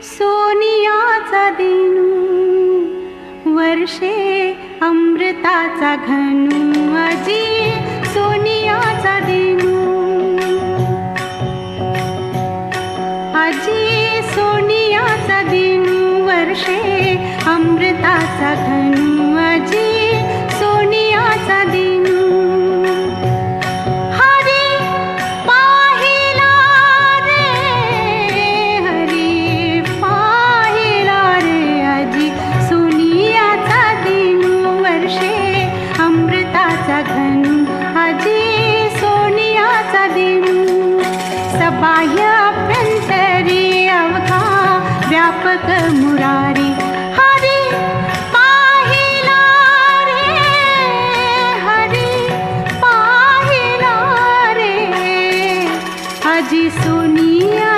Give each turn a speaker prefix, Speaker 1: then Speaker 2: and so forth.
Speaker 1: सोनियाचा दिनू वर्षे अमृताचा घनू आजी सोनियाचा दिनू आजी सोनियाचा दिनू वर्षे अमृताचा घनू आजी सोनियाचा दिनू